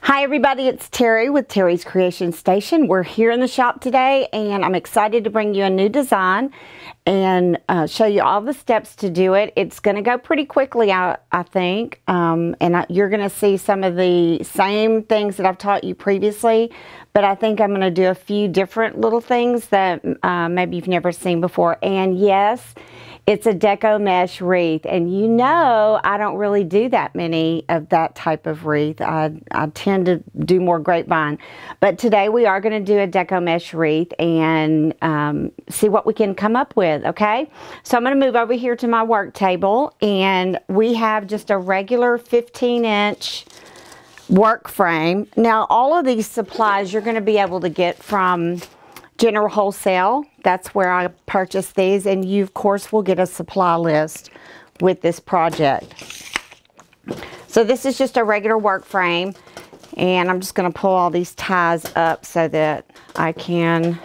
Hi everybody, it's Terry with Terry's Creation Station. We're here in the shop today and I'm excited to bring you a new design and show you all the steps to do it. It's going to go pretty quickly, I think, you're going to see some of the same things that I've taught you previously, but I think I'm going to do a few different little things that maybe you've never seen before. And yes, it's a deco mesh wreath, and you know I don't really do that many of that type of wreath. I tend to do more grapevine, but today we are going to do a deco mesh wreath and see what we can come up with, okay? So I'm going to move over here to my work table, and we have just a regular 15-inch work frame. Now all of these supplies you're going to be able to get from General Wholesale. That's where I purchased these, and you of course will get a supply list with this project. So this is just a regular work frame, and I'm just going to pull all these ties up so that I can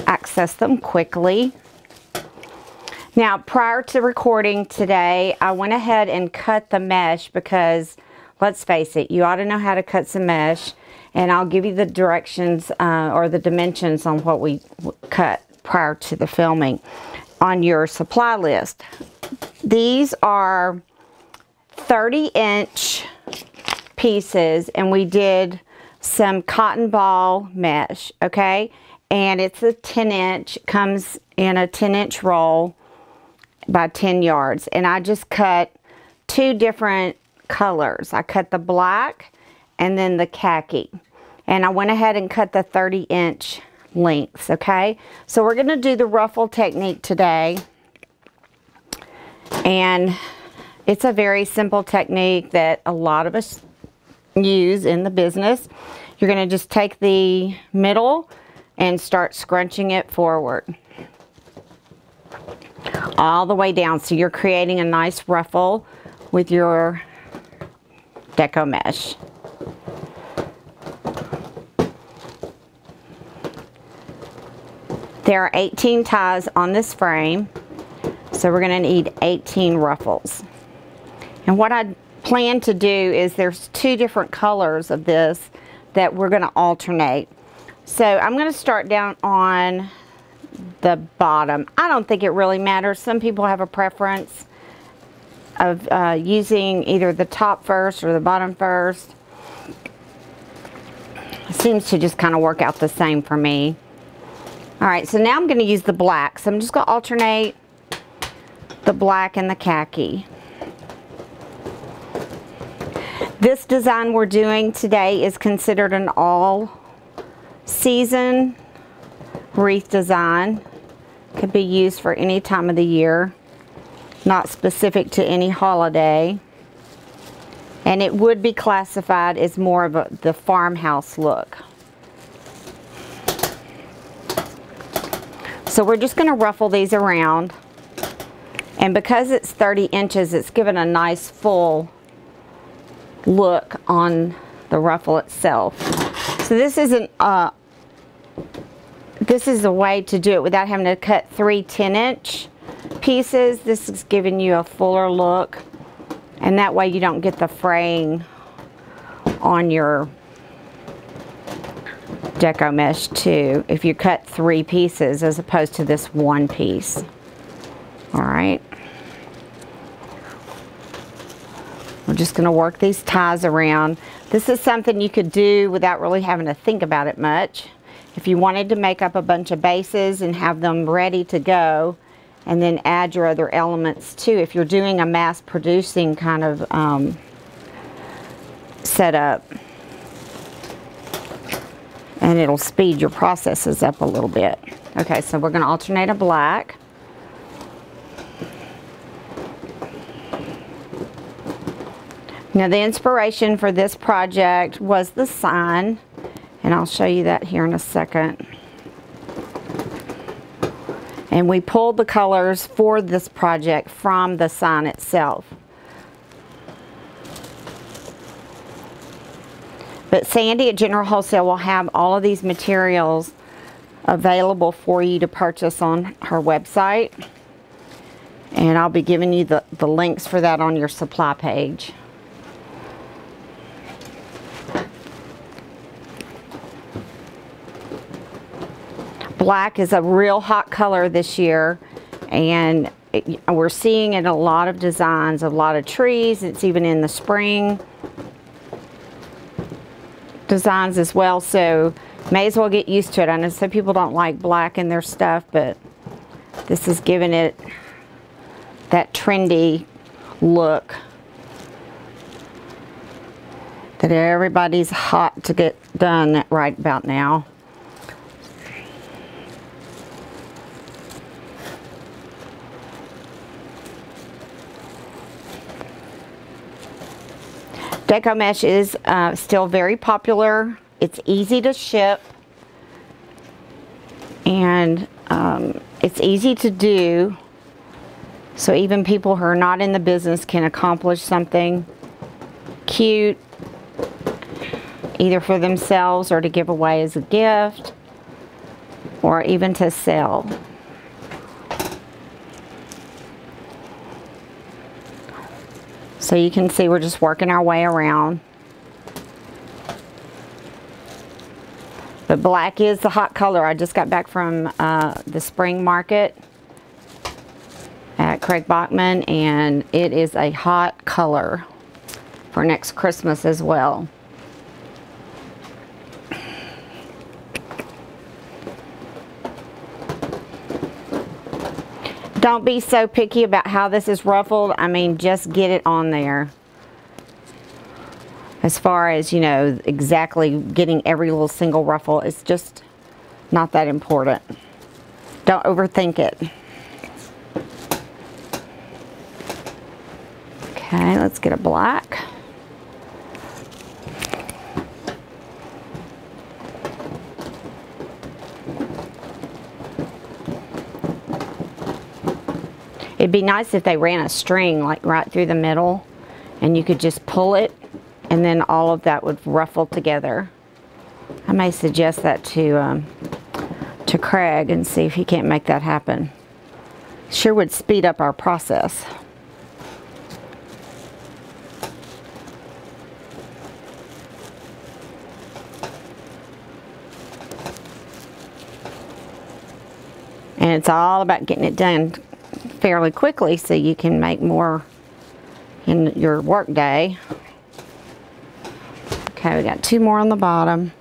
access them quickly. Now prior to recording today, I went ahead and cut the mesh because let's face it, you ought to know how to cut some mesh. And I'll give you the directions or the dimensions on what we cut prior to the filming on your supply list. These are 30-inch pieces, and we did some cotton ball mesh, okay? And it's a 10-inch, comes in a 10-inch roll by 10 yards. And I just cut two different colors. I cut the black and then the khaki, and I went ahead and cut the 30-inch lengths, okay? So we're going to do the Ruffle Technique today, and it's a very simple technique that a lot of us use in the business. You're going to just take the middle and start scrunching it forward all the way down, so you're creating a nice ruffle with your deco mesh. There are 18 ties on this frame, so we're going to need 18 ruffles. And what I plan to do is there's two different colors of this that we're going to alternate. So I'm going to start down on the bottom. I don't think it really matters. Some people have a preference of using either the top first or the bottom first. It seems to just kind of work out the same for me. Alright, so now I'm going to use the black. So I'm just going to alternate the black and the khaki. This design we're doing today is considered an all-season wreath design. Could be used for any time of the year, not specific to any holiday. And it would be classified as more of the farmhouse look. So we're just going to ruffle these around, and because it's 30 inches, it's given a nice full look on the ruffle itself. So this isn't this is a way to do it without having to cut 3 10-inch pieces. This is giving you a fuller look, and that way you don't get the fraying on your deco mesh too if you cut 3 pieces as opposed to this one piece. Alright, we're just going to work these ties around. This is something you could do without really having to think about it much. If you wanted to make up a bunch of bases and have them ready to go, and then add your other elements too, if you're doing a mass producing kind of setup. And it'll speed your processes up a little bit. Okay, so we're going to alternate a black. Now the inspiration for this project was the sign, and I'll show you that here in a second. And we pulled the colors for this project from the sign itself. But Sandy at General Wholesale will have all of these materials available for you to purchase on her website. And I'll be giving you the links for that on your supply page. Black is a real hot color this year, and we're seeing it in a lot of designs, a lot of trees. It's even in the spring designs as well, so may as well get used to it. I know some people don't like black in their stuff, but this is giving it that trendy look that everybody's hot to get done right about now. Deco Mesh is still very popular. It's easy to ship, and it's easy to do, so even people who are not in the business can accomplish something cute, either for themselves or to give away as a gift, or even to sell. So you can see we're just working our way around. But black is the hot color. I just got back from the spring market at Craig Bachman, and it is a hot color for next Christmas as well. Don't be so picky about how this is ruffled. I mean, just get it on there. As far as, you know, exactly getting every little single ruffle, it's just not that important. Don't overthink it. Okay, let's get a black. It'd be nice if they ran a string like right through the middle, and you could just pull it, and then all of that would ruffle together. I may suggest that to Craig and see if he can't make that happen. Sure would speed up our process. And it's all about getting it done fairly quickly so you can make more in your work day. Okay, we got 2 more on the bottom.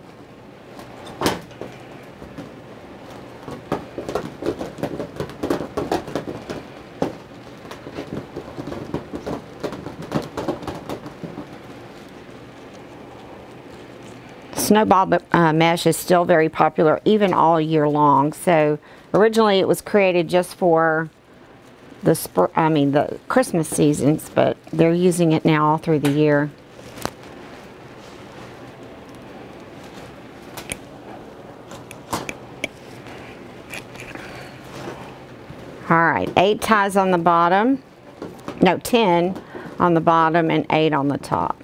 Snowball mesh is still very popular even all year long. So originally it was created just for the Christmas seasons, but they're using it now all through the year. All right, 8 ties on the bottom. No, 10 on the bottom and 8 on the top.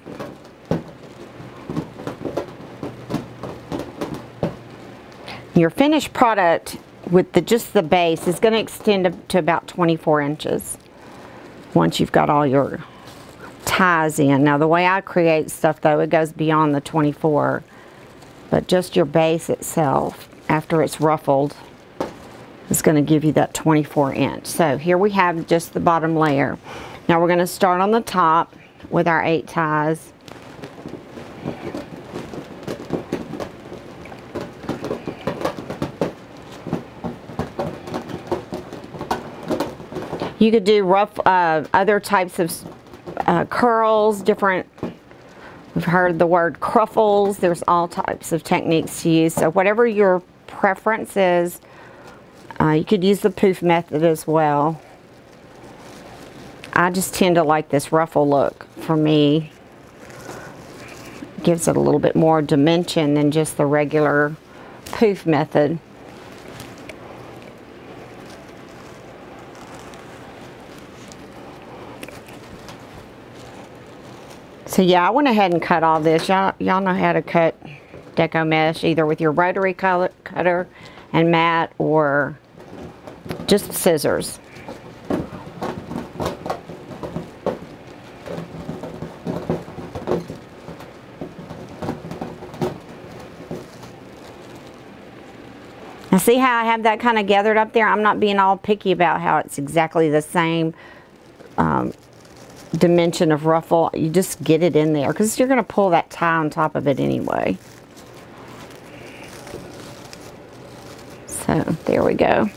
Your finished product with just the base is going to extend to about 24 inches once you've got all your ties in. Now the way I create stuff though, it goes beyond the 24, but just your base itself after it's ruffled is going to give you that 24 inch. So here we have just the bottom layer. Now we're going to start on the top with our 8 ties. You could do other types of curls, different, we've heard the word cruffles. There's all types of techniques to use. So whatever your preference is, you could use the poof method as well. I just tend to like this ruffle look for me. Gives it a little bit more dimension than just the regular poof method. So yeah, I went ahead and cut all this. Y'all know how to cut deco mesh, either with your rotary cutter and mat or just scissors. Now see how I have that kind of gathered up there? I'm not being all picky about how it's exactly the same dimension of ruffle. You just get it in there because you're going to pull that tie on top of it anyway. So there we go.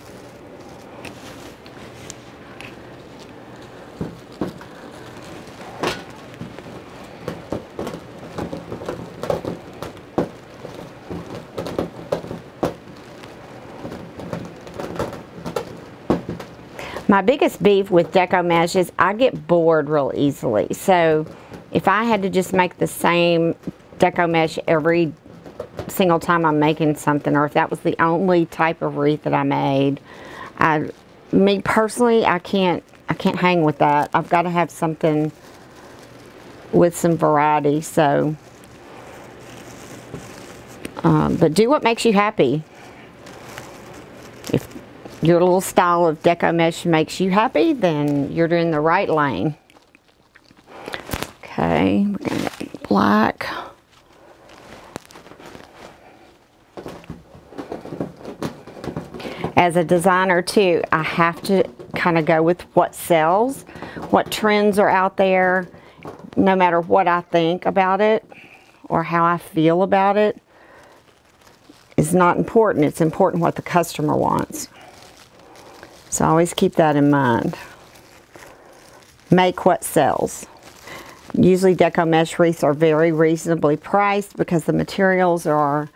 My biggest beef with deco mesh is I get bored real easily. So if I had to just make the same deco mesh every single time I'm making something, or if that was the only type of wreath that I made, me personally, I can't hang with that. I've got to have something with some variety. So, but do what makes you happy. If your little style of deco mesh makes you happy, then you're in the right lane. Okay, we're going to get black. As a designer too, I have to kind of go with what sells, what trends are out there, no matter what I think about it or how I feel about it is not important. It's important what the customer wants. So always keep that in mind. Make what sells. Usually deco mesh wreaths are very reasonably priced because the materials are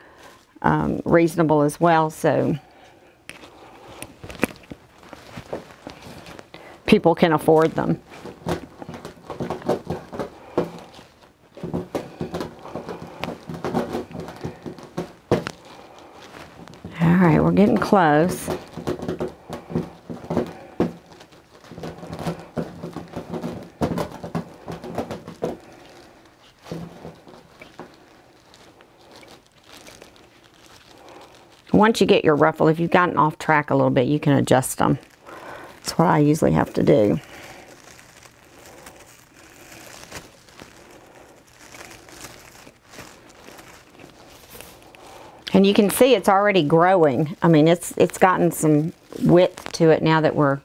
reasonable as well. So people can afford them. All right, we're getting close. Once you get your ruffle, if you've gotten off track a little bit, you can adjust them. That's what I usually have to do. And you can see it's already growing. I mean, it's gotten some width to it now that we're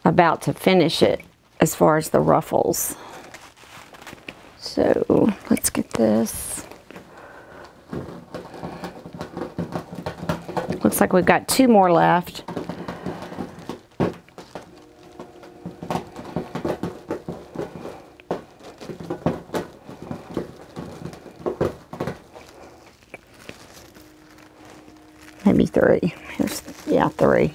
about to finish it as far as the ruffles. So let's get this. Looks like we've got 2 more left. Maybe 3. Here's, yeah, 3.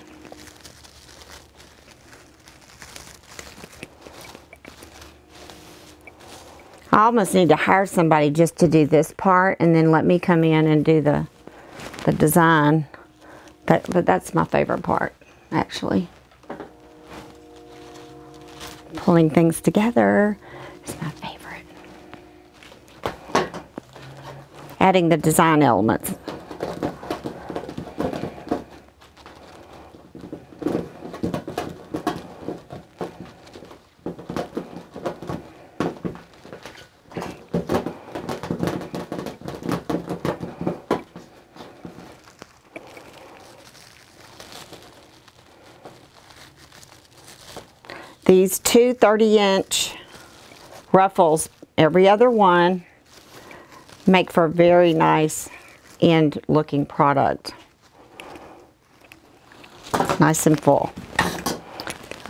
I almost need to hire somebody just to do this part and then let me come in and do the design. But that's my favorite part, actually. Pulling things together is my favorite. Adding the design elements. These 2 30-inch ruffles, every other one, make for a very nice end looking product. Nice and full.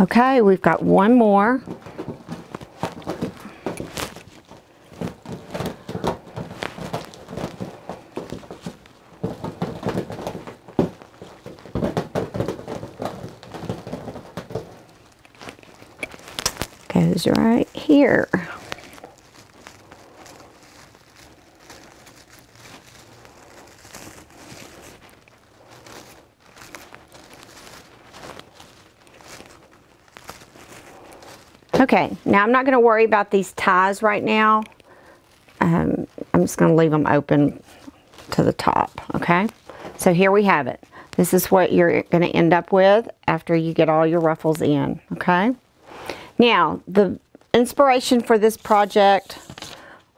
Okay, we've got 1 more. Goes right here. Okay, now I'm not going to worry about these ties right now. I'm just going to leave them open to the top, okay? So here we have it. This is what you're going to end up with after you get all your ruffles in, okay? Now, the inspiration for this project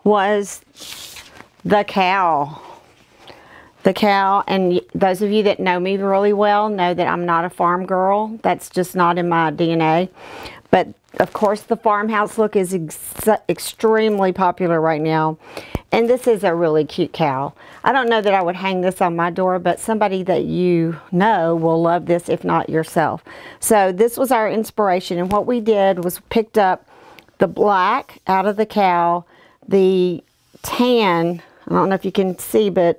was the cow. the cow, and those of you that know me really well know that I'm not a farm girl. That's just not in my DNA. But of course the farmhouse look is extremely popular right now, and this is a really cute cow. I don't know that I would hang this on my door, but somebody that you know will love this, if not yourself. So this was our inspiration, and what we did was picked up the black out of the cow, the tan, I don't know if you can see, but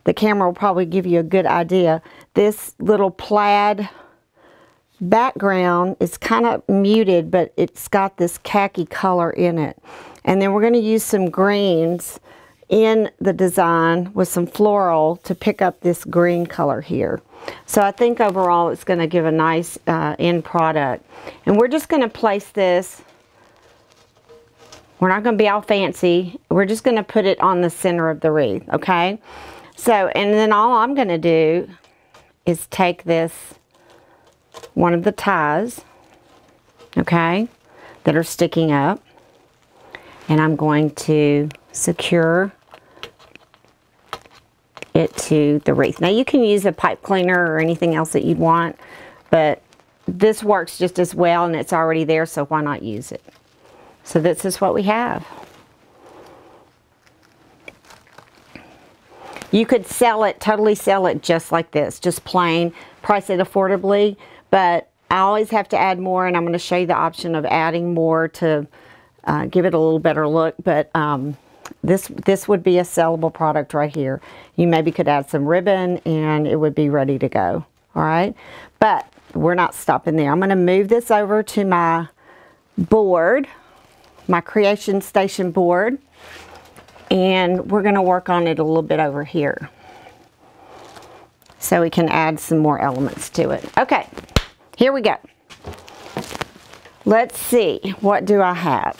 the camera will probably give you a good idea. This little plaid background is kind of muted, but it's got this khaki color in it. And then we're going to use some greens in the design with some floral to pick up this green color here. So I think overall it's going to give a nice end product. And we're just going to place this. We're not going to be all fancy. We're just going to put it on the center of the wreath, okay? So, and then all I'm going to do is take this, one of the ties, okay, that are sticking up, and I'm going to secure it to the wreath. Now you can use a pipe cleaner or anything else that you'd want, but this works just as well, and it's already there, so why not use it? So this is what we have. You could sell it, totally sell it just like this, just plain, price it affordably, but I always have to add more, and I'm going to show you the option of adding more to give it a little better look, but this would be a sellable product right here. You maybe could add some ribbon and it would be ready to go, all right? But we're not stopping there. I'm going to move this over to my board, my Creation Station board, and we're going to work on it a little bit over here so we can add some more elements to it. Okay, here we go. Let's see, what do I have?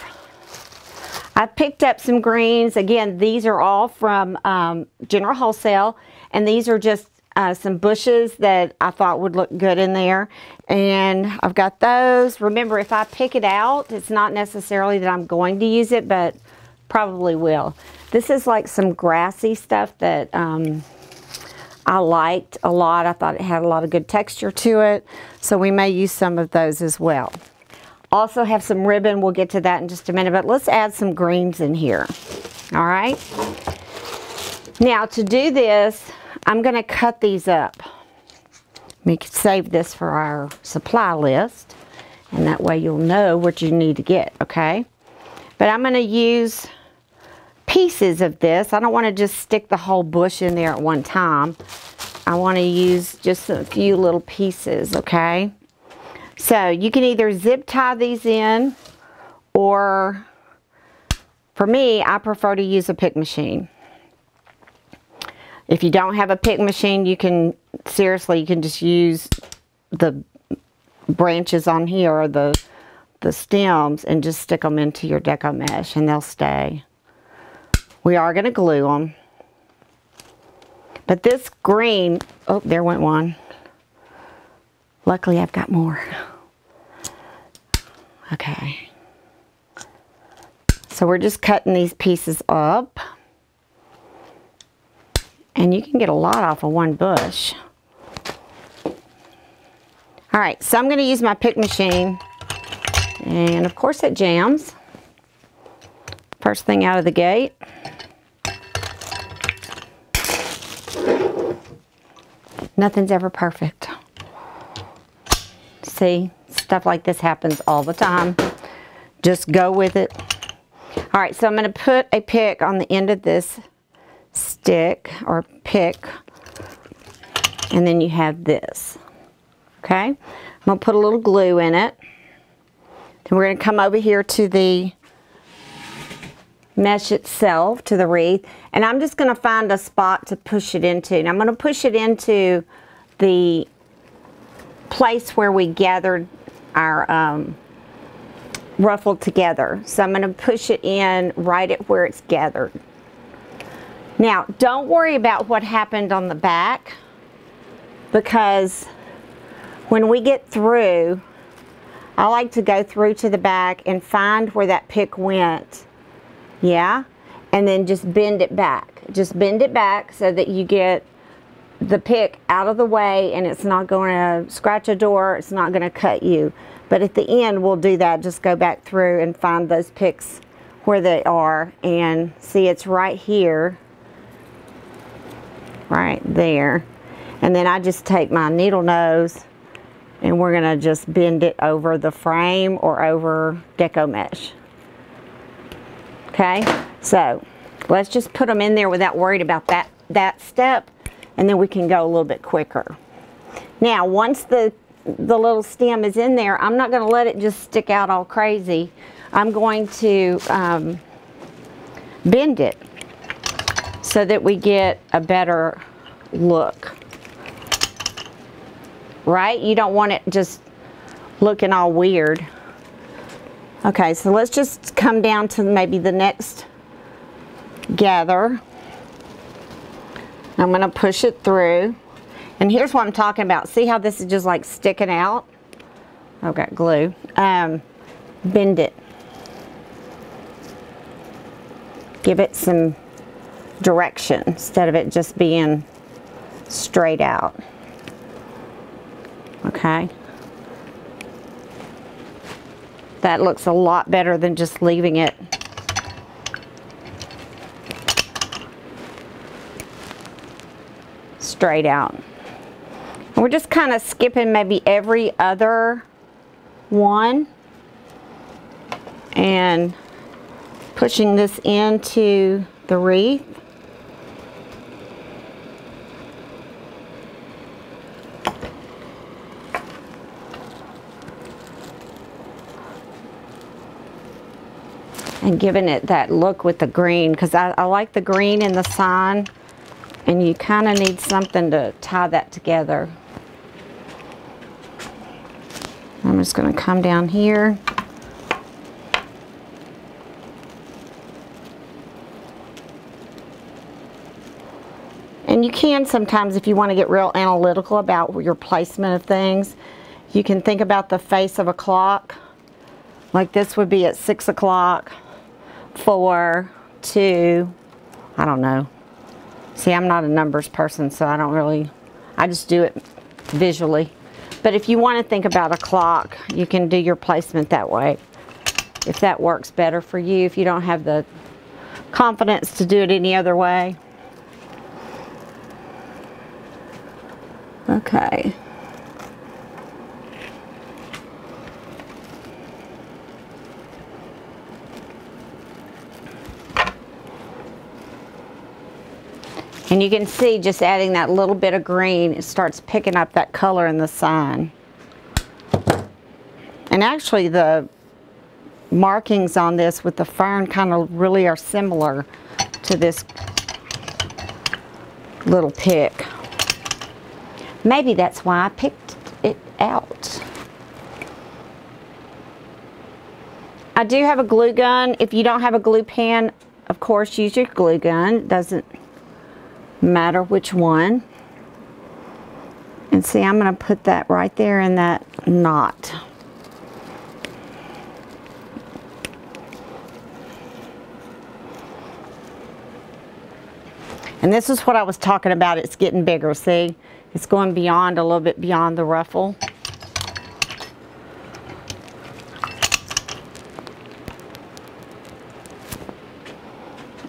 I picked up some greens. Again, these are all from General Wholesale, and these are just some bushes that I thought would look good in there, and I've got those. Remember, if I pick it out, it's not necessarily that I'm going to use it, but probably will. This is like some grassy stuff that I liked a lot. I thought it had a lot of good texture to it, so we may use some of those as well. Also have some ribbon. We'll get to that in just a minute, but let's add some greens in here. All right. Now to do this, I'm going to cut these up. We can save this for our supply list, and that way you'll know what you need to get, okay? But I'm going to use pieces of this. I don't want to just stick the whole bush in there at one time. I want to use just a few little pieces, okay? So you can either zip tie these in, or for me, I prefer to use a pick machine. If you don't have a pick machine, you can, seriously, you can just use the branches on here, or the stems, and just stick them into your deco mesh and they'll stay. We are going to glue them. But this green, oh, there went one. Luckily, I've got more. Okay. So we're just cutting these pieces up. And you can get a lot off of one bush. All right, so I'm going to use my pick machine. And of course it jams. First thing out of the gate. Nothing's ever perfect. See, stuff like this happens all the time. Just go with it. All right, so I'm going to put a pick on the end of this stick or pick, and then you have this. Okay, I'm going to put a little glue in it. Then we're going to come over here to the mesh itself, to the wreath, and I'm just going to find a spot to push it into. And I'm going to push it into the place where we gathered our ruffle together. So I'm going to push it in right at where it's gathered. Now, don't worry about what happened on the back, because when we get through, I like to go through to the back and find where that pick went. Yeah? and then just bend it back. Just bend it back so that you get the pick out of the way and it's not going to scratch a door, it's not going to cut you. But at the end we'll do that, just go back through and find those picks where they are, and see it's right here, right there. And then I just take my needle nose and we're going to just bend it over the frame or over deco mesh. Okay, so let's just put them in there without worrying about that step, and then we can go a little bit quicker. Now, once the little stem is in there, I'm not going to let it just stick out all crazy. I'm going to bend it so that we get a better look. Right? You don't want it just looking all weird. Okay, so let's just come down to maybe the next gather. I'm going to push it through. And here's what I'm talking about. See how this is just like sticking out? I've got glue. Bend it. Give it some direction instead of it just being straight out. Okay. That looks a lot better than just leaving it straight out. And we're just kind of skipping maybe every other one and pushing this into the wreath. And giving it that look with the green, because I like the green in the sign, and you kind of need something to tie that together. I'm just going to come down here. And you can sometimes, if you want to get real analytical about your placement of things, you can think about the face of a clock. Like this would be at 6 o'clock. 4, 2, I don't know. See, I'm not a numbers person, so I just do it visually. But if you want to think about a clock, you can do your placement that way. If that works better for you, if you don't have the confidence to do it any other way. Okay. And you can see just adding that little bit of green, it starts picking up that color in the sign. And actually the markings on this with the fern kind of really are similar to this little pick. Maybe that's why I picked it out. I do have a glue gun. If you don't have a glue pen, of course use your glue gun. It doesn't matter which one. And see, I'm going to put that right there in that knot. And this is what I was talking about. It's getting bigger. See, it's going beyond, a little bit beyond the ruffle.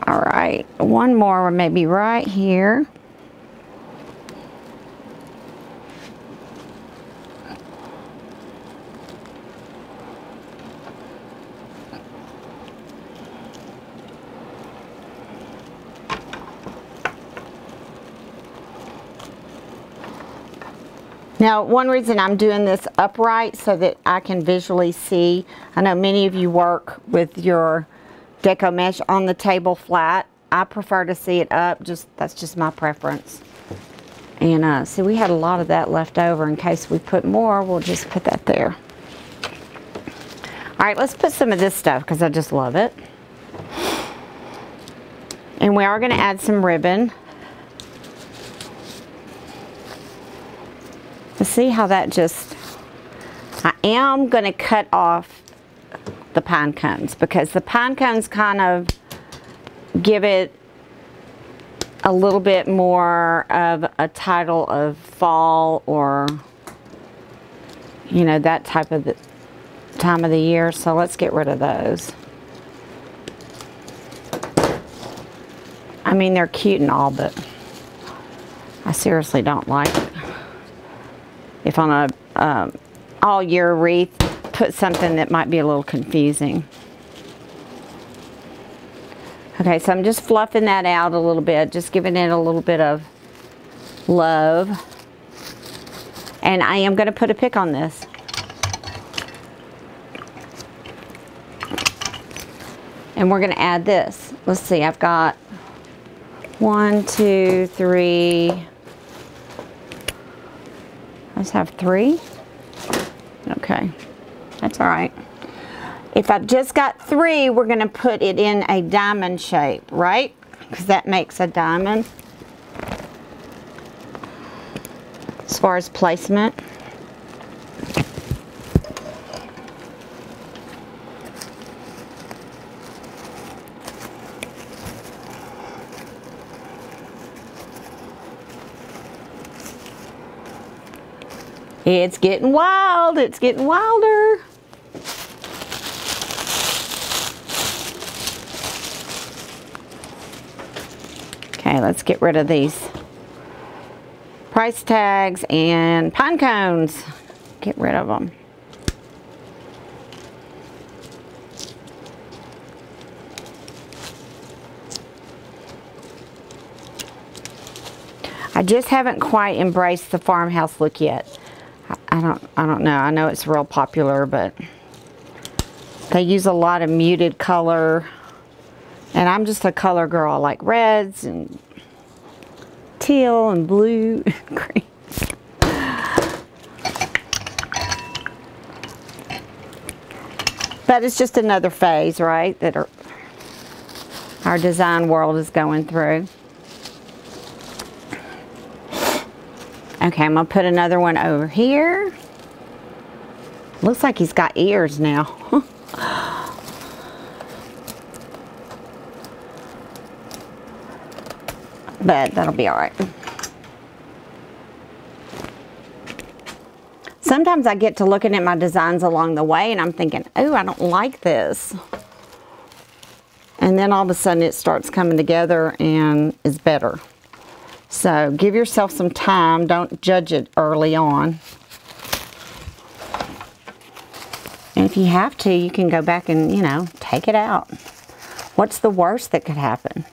All right, one more maybe right here. Now, one reason I'm doing this upright so that I can visually see. I know many of you work with your deco mesh on the table flat. I prefer to see it up, that's just my preference. And see, we had a lot of that left over. In case we put more, we'll just put that there. All right, let's put some of this stuff because I just love it. And we are going to add some ribbon. To see how that just, I am going to cut off the pine cones because the pine cones kind of give it a little bit more of a title of fall, or you know, that type of the time of the year. So let's get rid of those. I mean, they're cute and all, but I seriously don't like it. If on a all year wreath, put something that might be a little confusing. Okay, so I'm just fluffing that out a little bit, just giving it a little bit of love. And I am going to put a pick on this. And we're going to add this. Let's see, I've got 1, 2, 3. I just have 3. Okay, that's all right. If I've just got 3, we're going to put it in a diamond shape, right? Because that makes a diamond. As far as placement. It's getting wild. It's getting wilder. Okay, let's get rid of these price tags and pine cones. Get rid of them. I just haven't quite embraced the farmhouse look yet. I don't know. I know it's real popular, but they use a lot of muted color. And I'm just a color girl. I like reds and teal and blue and green. But it's just another phase, right, that our design world is going through. Okay, I'm going to put another one over here. Looks like he's got ears now. But that'll be all right. Sometimes I get to looking at my designs along the way and I'm thinking, oh, I don't like this. And then all of a sudden it starts coming together and is better. So give yourself some time. Don't judge it early on. And if you have to, you can go back and, you know, take it out. What's the worst that could happen?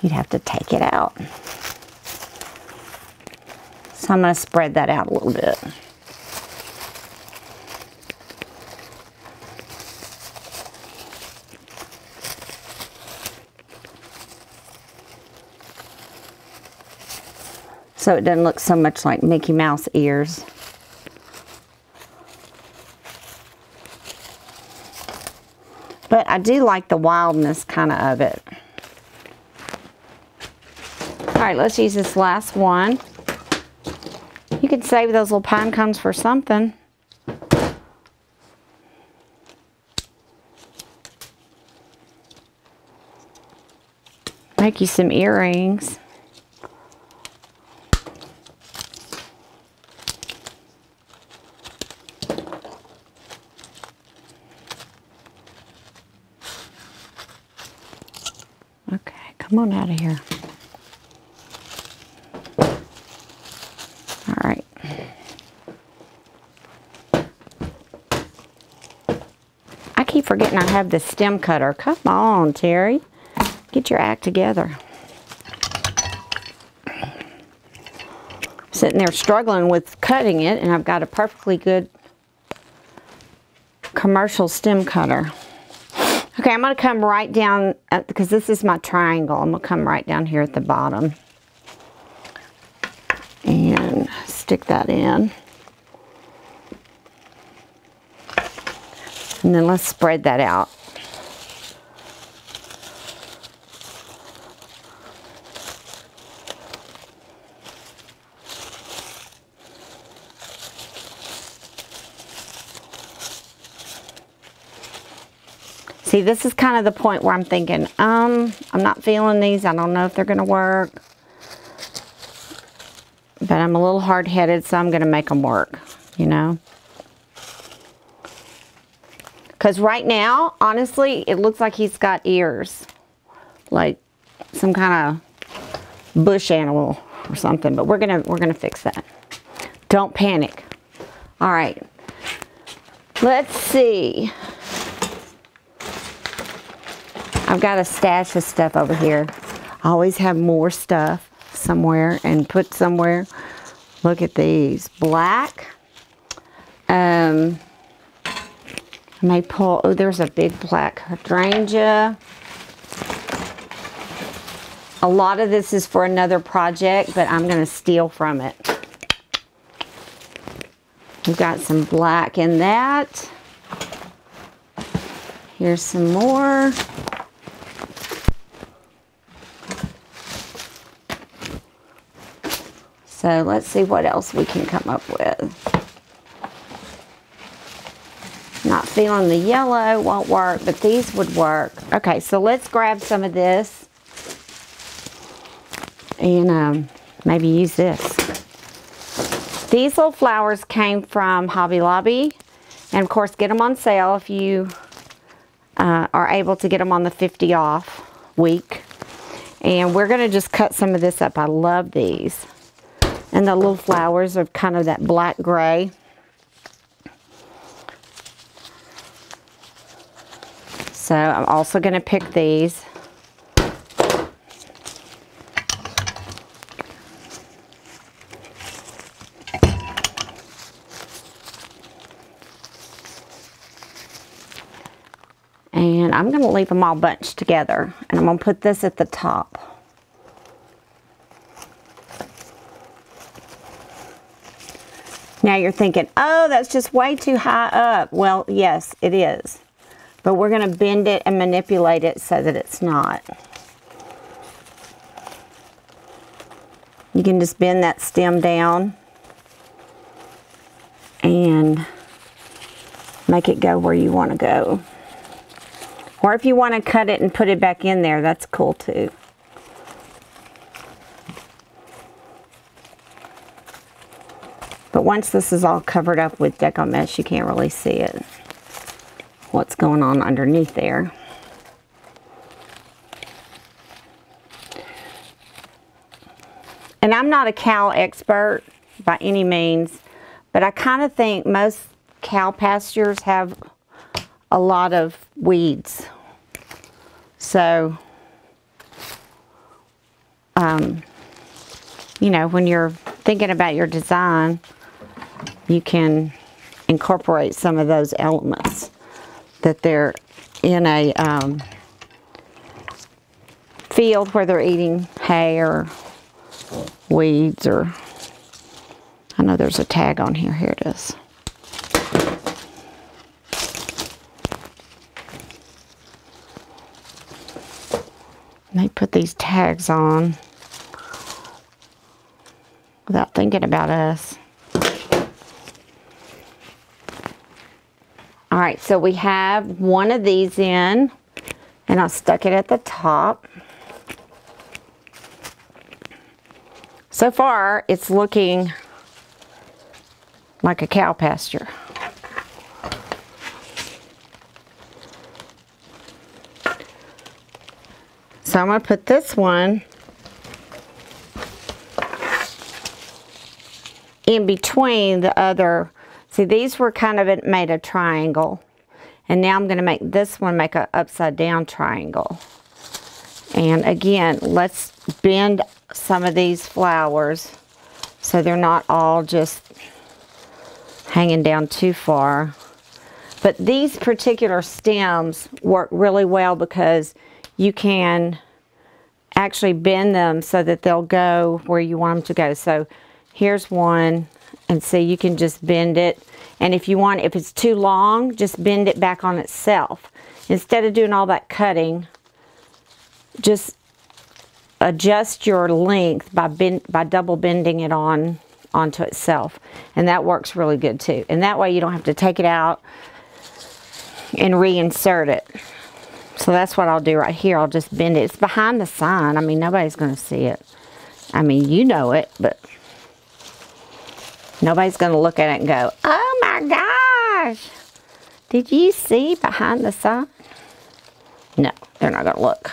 You'd have to take it out. So I'm going to spread that out a little bit. So it doesn't look so much like Mickey Mouse ears. But I do like the wildness kind of it. Alright, let's use this last one. You could save those little pine cones for something. Make you some earrings. Okay, come on out of here. All right. I keep forgetting I have the stem cutter. Come on, Terry. Get your act together. Sitting there struggling with cutting it, and I've got a perfectly good commercial stem cutter. Okay, I'm going to come right down, because this is my triangle. I'm going to come right down here at the bottom and stick that in. And then let's spread that out. See, See, this is kind of the point where I'm thinking, I'm not feeling these. I don't know if they're going to work. But I'm a little hard-headed, so I'm going to make them work, you know. Because right now, honestly, it looks like he's got ears. Like some kind of bush animal or something. But we're gonna fix that. Don't panic. All right. Let's see. I've got a stash of stuff over here. I always have more stuff somewhere and put somewhere. Look at these. Black. I may pull, oh, there's a big black hydrangea. A lot of this is for another project, but I'm going to steal from it. We've got some black in that. Here's some more. So let's see what else we can come up with. Not feeling the yellow, won't work, but these would work. Okay, so let's grab some of this and maybe use this. These little flowers came from Hobby Lobby, and of course get them on sale if you are able to get them on the 50 off week. And we're going to just cut some of this up. I love these. And the little flowers are kind of that black gray. So I'm also going to pick these. And I'm going to leave them all bunched together. And I'm going to put this at the top. Now you're thinking, oh, that's just way too high up. Well, yes, it is. But we're going to bend it and manipulate it so that it's not. You can just bend that stem down and make it go where you want to go. Or if you want to cut it and put it back in there, that's cool too. But once this is all covered up with deco mesh, you can't really see it. What's going on underneath there. And I'm not a cow expert by any means, but I kind of think most cow pastures have a lot of weeds. So, you know, when you're thinking about your design, you can incorporate some of those elements. That they're in a field where they're eating hay or weeds, or I know there's a tag on here. Here it is. They put these tags on without thinking about us. All right, so we have one of these in, and I stuck it at the top. So far, it's looking like a cow pasture. So I'm going to put this one in between the other. See, these were kind of made a triangle. And now I'm going to make this one make an upside down triangle. And again, let's bend some of these flowers so they're not all just hanging down too far. But these particular stems work really well because you can actually bend them so that they'll go where you want them to go. So here's one. And see, you can just bend it. And if you want, if it's too long, just bend it back on itself. Instead of doing all that cutting, just adjust your length by double bending it onto itself. And that works really good too. And that way you don't have to take it out and reinsert it. So that's what I'll do right here. I'll just bend it. It's behind the sign. I mean, nobody's going to see it. I mean, you know it, but nobody's going to look at it and go, oh my gosh, did you see behind the sign? No, they're not going to look.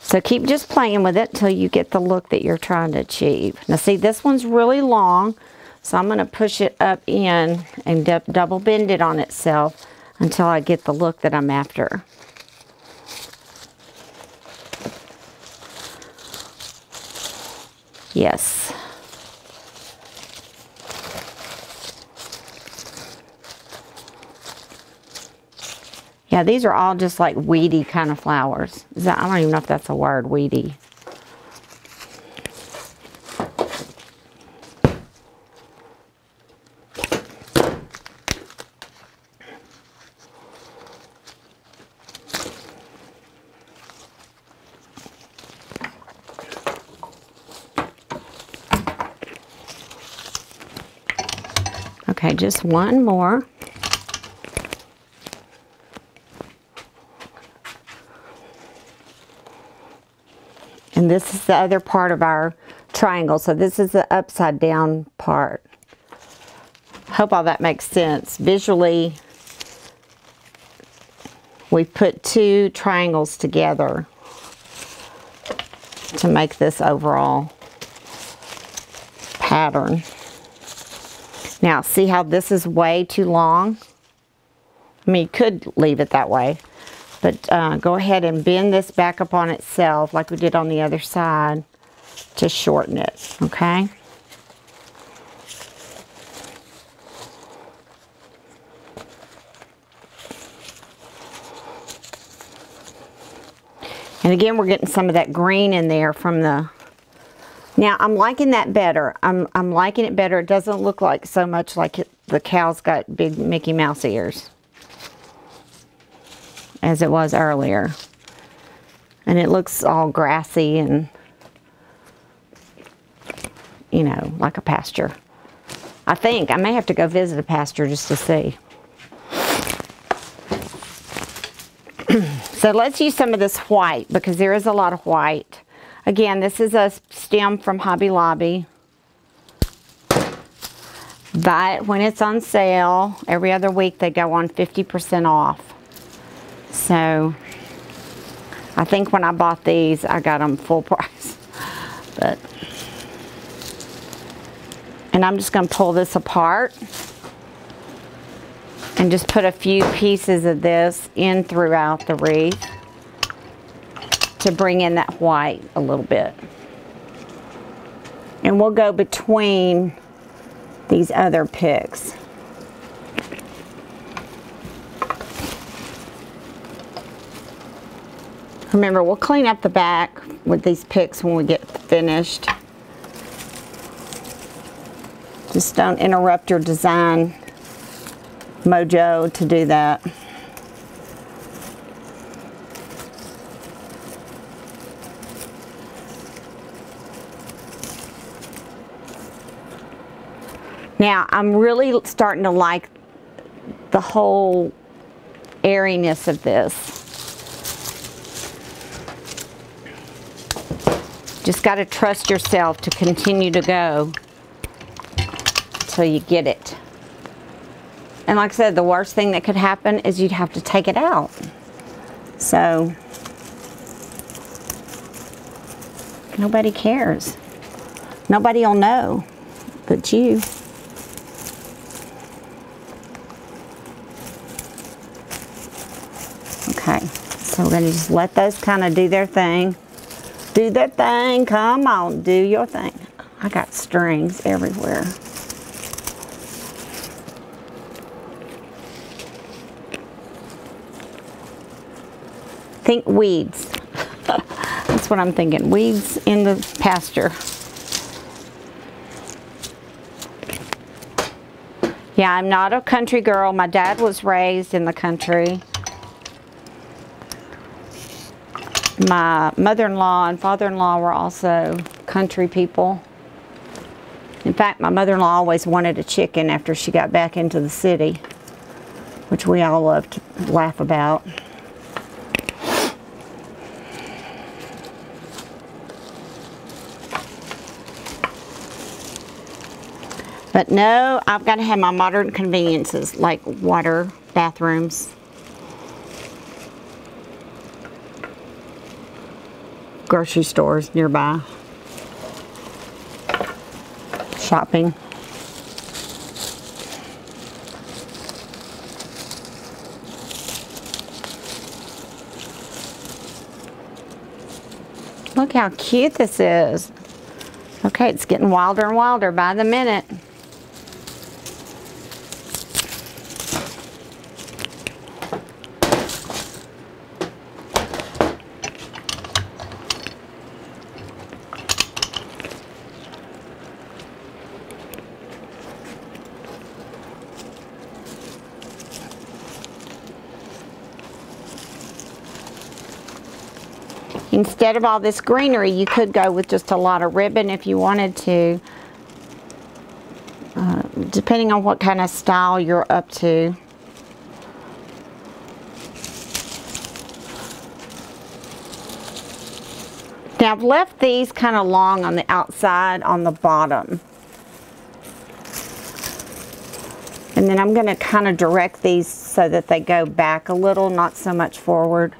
So keep just playing with it until you get the look that you're trying to achieve. Now see, this one's really long, so I'm going to push it up in and double bend it on itself until I get the look that I'm after. Yes. Yeah, these are all just like weedy kind of flowers. I don't even know if that's a word, weedy. Okay, just one more. And this is the other part of our triangle. So this is the upside down part. Hope all that makes sense. Visually, we put two triangles together to make this overall pattern. Now, see how this is way too long? I mean, you could leave it that way. But go ahead and bend this back up on itself like we did on the other side to shorten it, okay? And again, we're getting some of that green in there from the... Now, I'm liking that better. I'm liking it better. It doesn't look like so much like the cow's got big Mickey Mouse ears as it was earlier. And it looks all grassy and, you know, like a pasture. I think I may have to go visit a pasture just to see. So let's use some of this white because there is a lot of white. Again, this is a stem from Hobby Lobby. Buy it when it's on sale. Every other week they go on 50% off. So I think when I bought these, I got them full price. And I'm just going to pull this apart and just put a few pieces of this in throughout the wreath to bring in that white a little bit. And we'll go between these other picks. Remember, we'll clean up the back with these picks when we get finished. Just don't interrupt your design mojo to do that. Now, I'm really starting to like the whole airiness of this. Just got to trust yourself to continue to go till you get it. And like I said, the worst thing that could happen is you'd have to take it out. So, nobody cares. Nobody will know but you. Okay, so we're going to just let those kind of do their thing. Do their thing. Come on, do your thing. I got strings everywhere. Think weeds. That's what I'm thinking. Weeds in the pasture. Yeah, I'm not a country girl. My dad was raised in the country. My mother-in-law and father-in-law were also country people. In fact, my mother-in-law always wanted a chicken after she got back into the city, which we all love to laugh about. But no, I've got to have my modern conveniences like water, bathrooms, grocery stores nearby, shopping. Look how cute this is. Okay, it's getting wilder and wilder by the minute. Instead of all this greenery, you could go with just a lot of ribbon if you wanted to, depending on what kind of style you're up to. Now I've left these kind of long on the outside on the bottom. And then I'm going to kind of direct these so that they go back a little, not so much forward.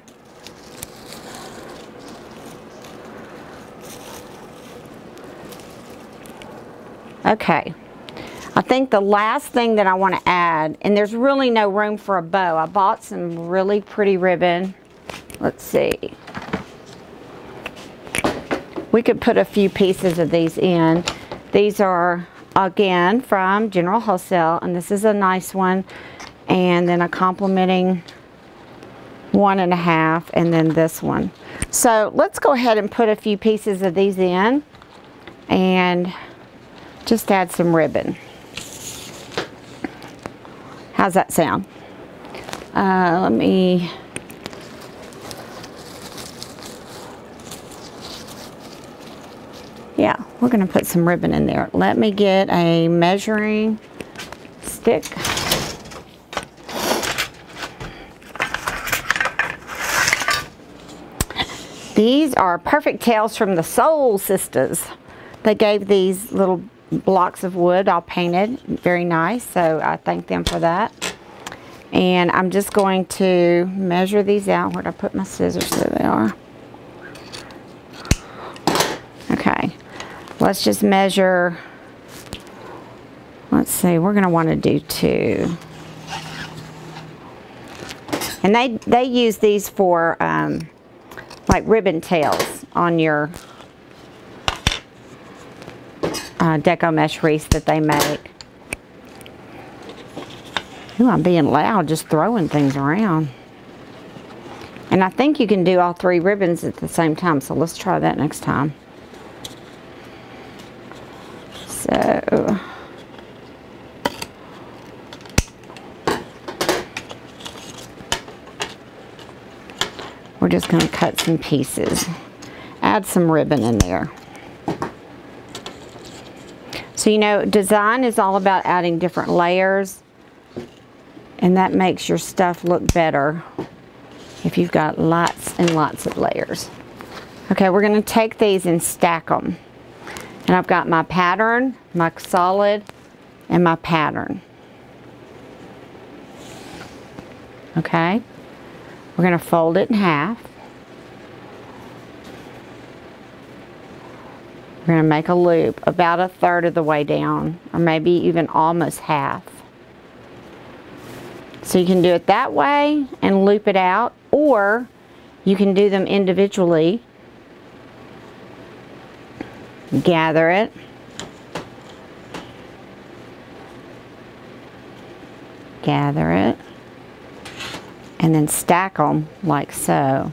Okay, I think the last thing that I want to add, and there's really no room for a bow. I bought some really pretty ribbon. Let's see. We could put a few pieces of these in. These are, again, from General Wholesale, and this is a nice one. And then a complementing 1.5, and then this one. So let's go ahead and put a few pieces of these in. And just add some ribbon. How's that sound? Let me... Yeah, we're going to put some ribbon in there. Let me get a measuring stick. These are perfect tails from the Soul Sisters. They gave these little blocks of wood all painted, very nice, so I thank them for that. And I'm just going to measure these out. Where'd I put my scissors? There they are. Okay, let's just measure. Let's see, we're going to want to do 2. And they use these for like ribbon tails on your deco mesh wreaths that they make. Ooh, I'm being loud just throwing things around. And I think you can do all 3 ribbons at the same time, so let's try that next time. So we're just going to cut some pieces. Add some ribbon in there. So, you know, design is all about adding different layers, and that makes your stuff look better if you've got lots and lots of layers. Okay, we're going to take these and stack them. And I've got my pattern, my solid, and my pattern. Okay, we're going to fold it in half. We're going to make a loop about 1/3 of the way down, or maybe even almost half. So you can do it that way and loop it out, or you can do them individually. Gather it. Gather it. And then stack them like so.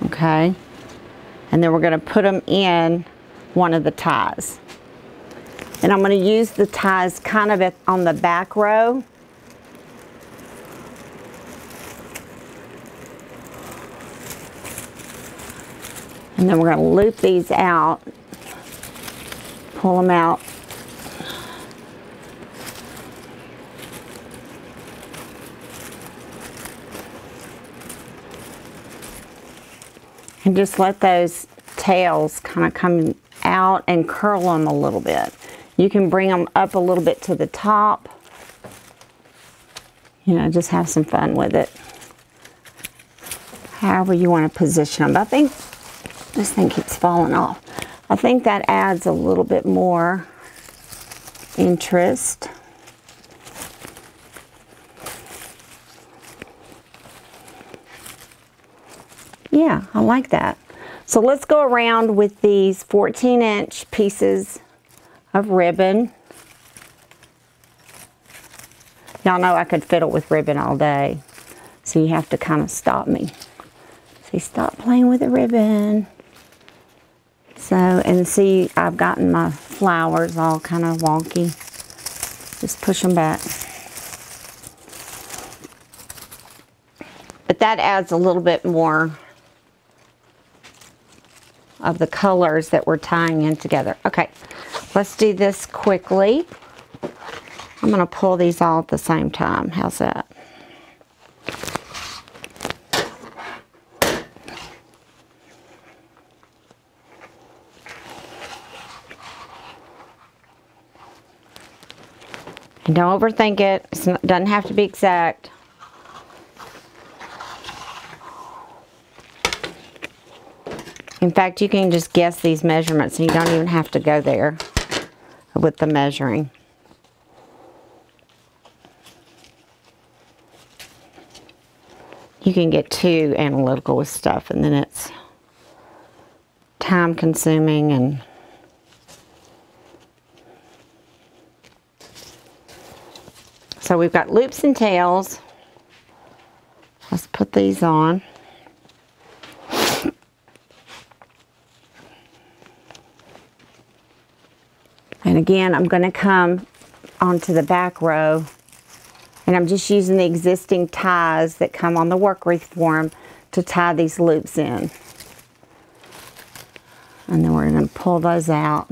Okay? And then we're going to put them in one of the ties. And I'm going to use the ties kind of on the back row. And then we're going to loop these out, pull them out And just let those tails kind of come out and curl them a little bit. You can bring them up a little bit to the top. You know, just have some fun with it. However you want to position them. But I think this thing keeps falling off. I think that adds a little bit more interest. Yeah, I like that. So let's go around with these 14-inch pieces of ribbon. Y'all know I could fiddle with ribbon all day, so you have to kind of stop me. See, stop playing with the ribbon. So, and see, I've gotten my flowers all kind of wonky. Just push them back. But that adds a little bit more of the colors that we're tying in together. Okay, let's do this quickly. I'm going to pull these all at the same time. How's that? And don't overthink it. It doesn't have to be exact. In fact, you can just guess these measurements and you don't even have to go there with the measuring. You can get too analytical with stuff and then it's time consuming and so we've got loops and tails. Let's put these on. And again, I'm going to come onto the back row and I'm just using the existing ties that come on the work wreath form to tie these loops in. And then we're going to pull those out.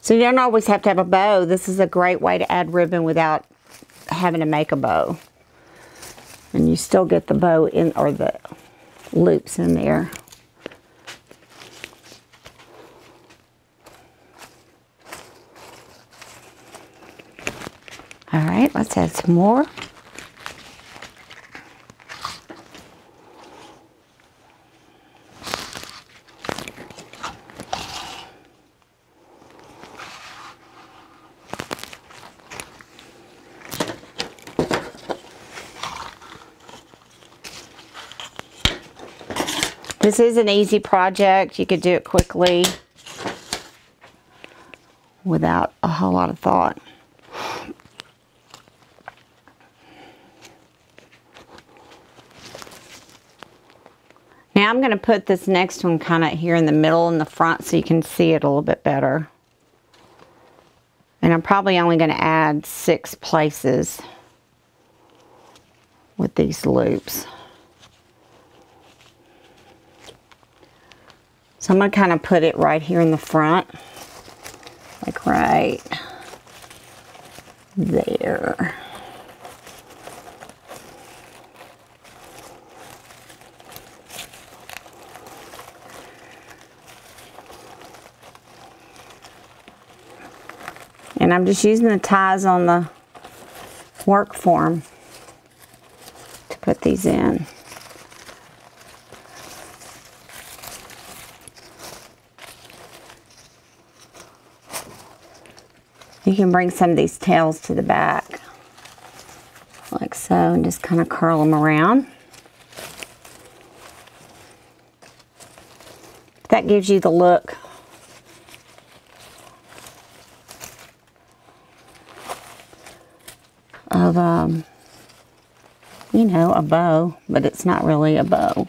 So you don't always have to have a bow. This is a great way to add ribbon without having to make a bow. And you still get the bow in, or the loops in there. All right, let's add some more. This is an easy project. You could do it quickly without a whole lot of thought. Now I'm going to put this next one kind of here in the middle in the front so you can see it a little bit better. And I'm probably only going to add 6 places with these loops. So I'm going to kind of put it right here in the front, like right there. And I'm just using the ties on the work form to put these in. You can bring some of these tails to the back, like so, and just kind of curl them around. That gives you the look of, you know, a bow, but it's not really a bow.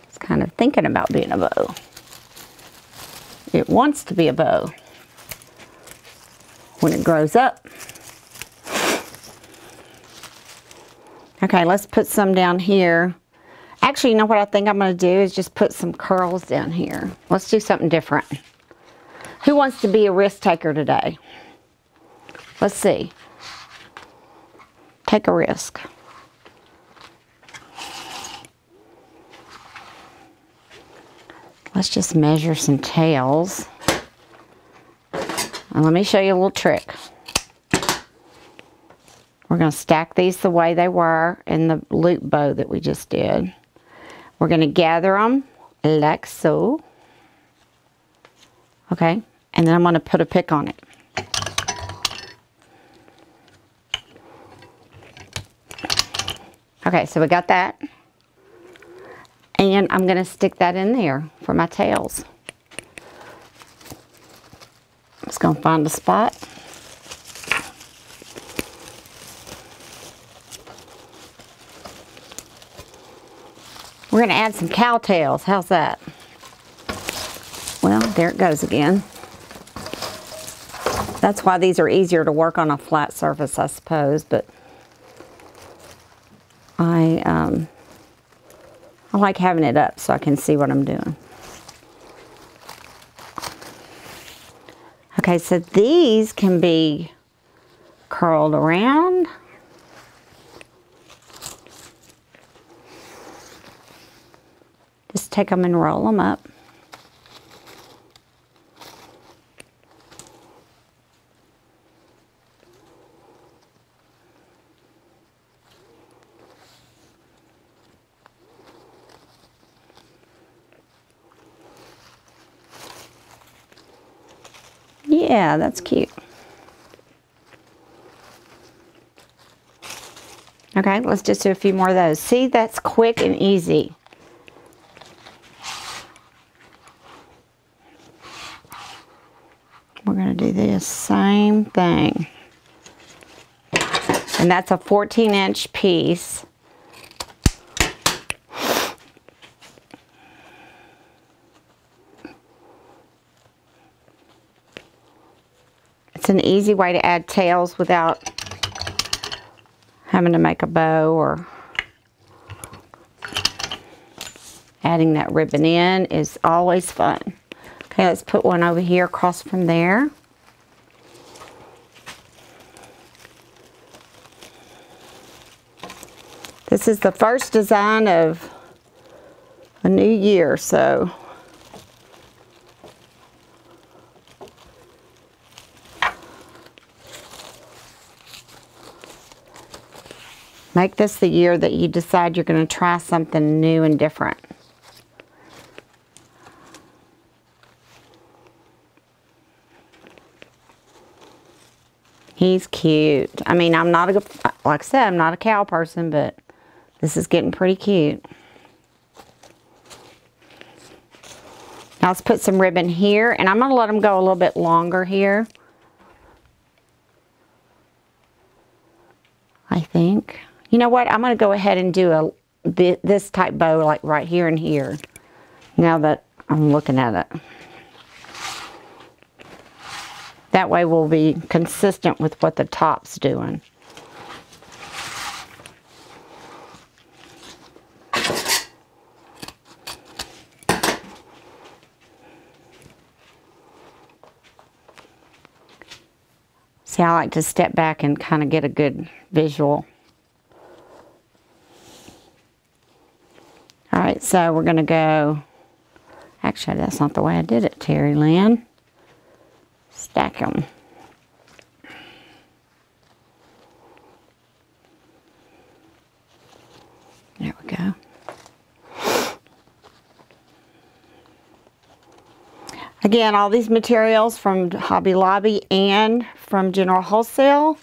It's kind of thinking about being a bow. It wants to be a bow when it grows up. Okay, let's put some down here. Actually, you know what I think I'm going to do is just put some curls down here. Let's do something different. Who wants to be a risk taker today? Let's see. Take a risk. Let's just measure some tails. And let me show you a little trick. We're going to stack these the way they were in the loop bow that we just did. We're going to gather them like so. Okay, and then I'm going to put a pick on it. Okay, so we got that. And I'm going to stick that in there for my tails. I'm just going to find a spot. We're going to add some cow tails. How's that? Well, there it goes again. That's why these are easier to work on a flat surface, I suppose, but I like having it up so I can see what I'm doing. Okay, so these can be curled around. Just take them and roll them up. Yeah, that's cute. Okay, let's just do a few more of those. See, that's quick and easy. We're going to do this same thing. And that's a 14-inch piece. It's an easy way to add tails without having to make a bow or adding that ribbon in is always fun. Okay, let's put one over here across from there. This is the first design of a new year, so make this the year that you decide you're going to try something new and different. He's cute. I mean, I'm not a, like I said, I'm not a cow person, but this is getting pretty cute. Now let's put some ribbon here, and I'm going to let them go a little bit longer here. I think. You know what? I'm going to go ahead and do this type bow like right here and here. Now that I'm looking at it. That way we'll be consistent with what the top's doing. See, I like to step back and kind of get a good visual. All right, so we're going to go, actually that's not the way I did it, Terry Lynn. Stack them. There we go. Again, all these materials from Hobby Lobby and from General Wholesale,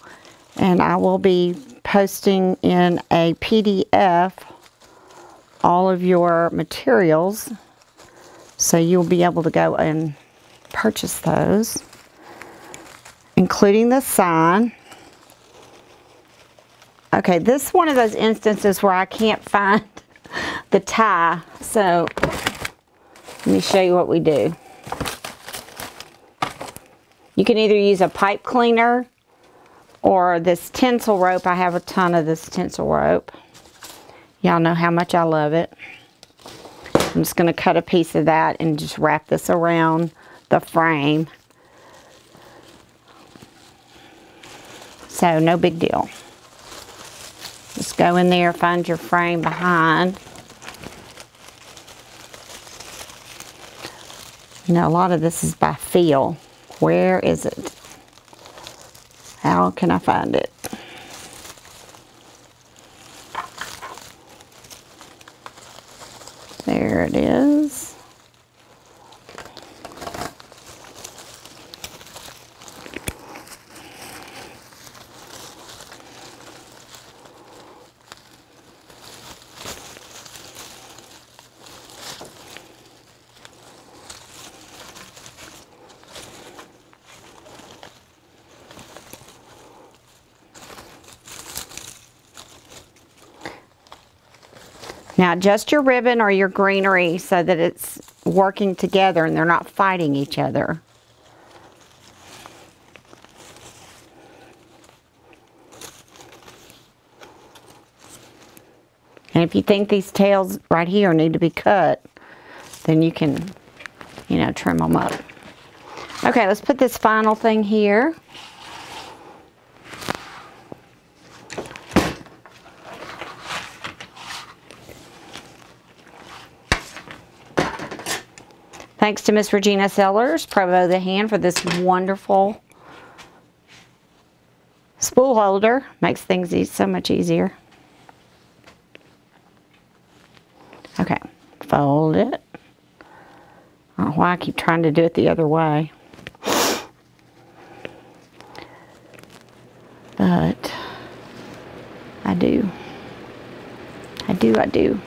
and I will be posting in a PDF all of your materials, so you'll be able to go and purchase those, including the sign. Okay, this is one of those instances where I can't find the tie, so let me show you what we do. You can either use a pipe cleaner or this tinsel rope. I have a ton of this tinsel rope. Y'all know how much I love it. I'm just going to cut a piece of that and just wrap this around the frame. So no big deal. Just go in there, find your frame behind. You know, a lot of this is by feel. Where is it? How can I find it? There it is. Now adjust your ribbon or your greenery so that it's working together and they're not fighting each other. And if you think these tails right here need to be cut, then you can, you know, trim them up. Okay, let's put this final thing here. Thanks to Miss Regina Sellers, Provo the Hand, for this wonderful spool holder. Makes things so much easier. Okay, fold it. I don't know why I keep trying to do it the other way. But I do. I do.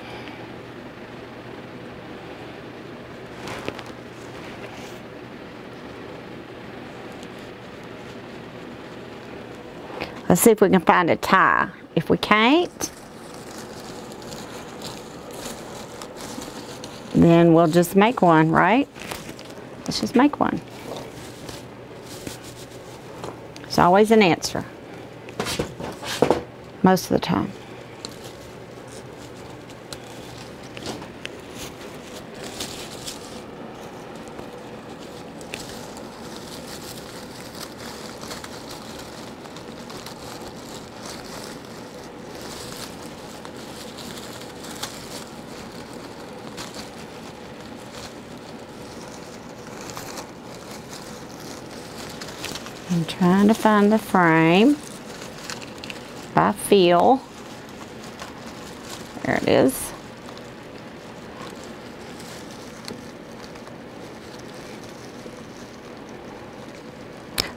Let's see if we can find a tie. If we can't, then we'll just make one, right? Let's just make one. It's always an answer. Most of the time. I'm trying to find the frame by feel. There it is.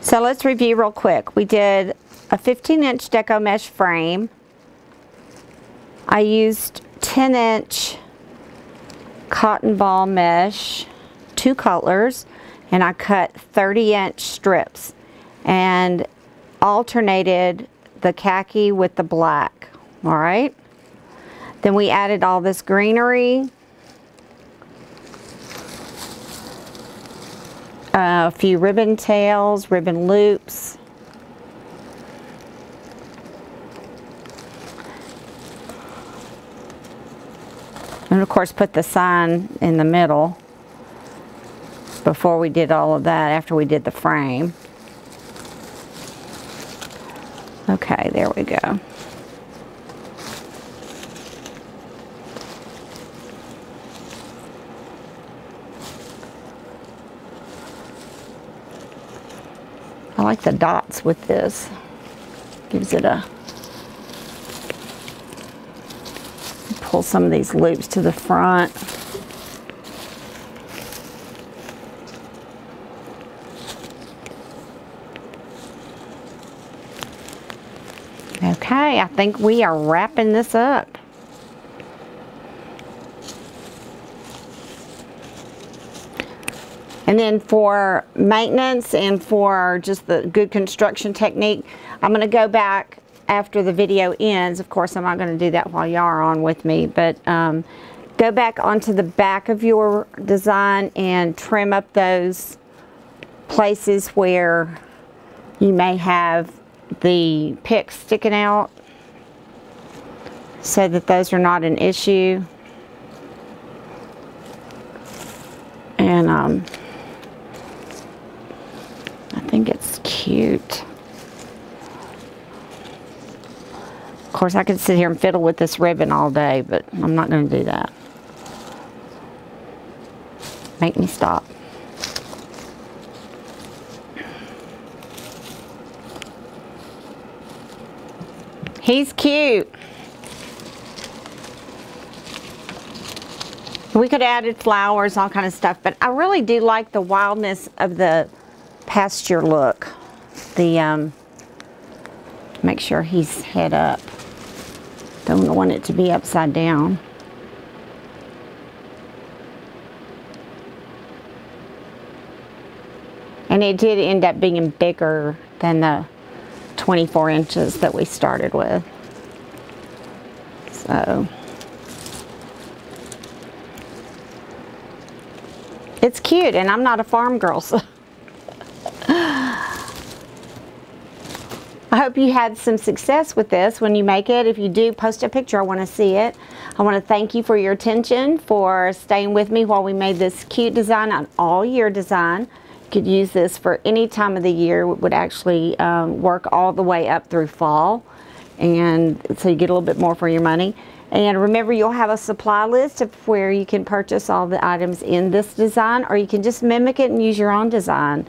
So let's review real quick. We did a 15-inch deco mesh frame. I used 10-inch cotton ball mesh, 2 colors, and I cut 30-inch strips and alternated the khaki with the black. All right. Then we added all this greenery, a few ribbon tails, ribbon loops, and of course put the sign in the middle before we did all of that, after we did the frame. Okay, there we go. I like the dots with this. Gives it a... Pull some of these loops to the front. Okay, I think we are wrapping this up. And then for maintenance and for just the good construction technique, I'm going to go back after the video ends. Of course, I'm not going to do that while y'all are on with me, but go back onto the back of your design and trim up those places where you may have the picks sticking out so that those are not an issue. And I think it's cute. course, I could sit here and fiddle with this ribbon all day, but I'm not going to do that. Make me stop. He's cute. We could have added flowers, all kind of stuff, but I really do like the wildness of the pasture look. Make sure he's head up. Don't want it to be upside down. And it did end up being bigger than the 24 inches that we started with. So it's cute, and I'm not a farm girl, so I hope you had some success with this when you make it. If you do, post a picture. I want to see it. I want to thank you for your attention, for staying with me while we made this cute design, an all-year design. You could use this for any time of the year. It would actually work all the way up through fall, and so you get a little bit more for your money. And remember, you'll have a supply list of where you can purchase all the items in this design, or you can just mimic it and use your own design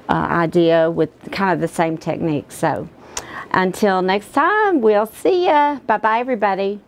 idea with kind of the same technique. So until next time, we'll see ya. Bye-bye, everybody.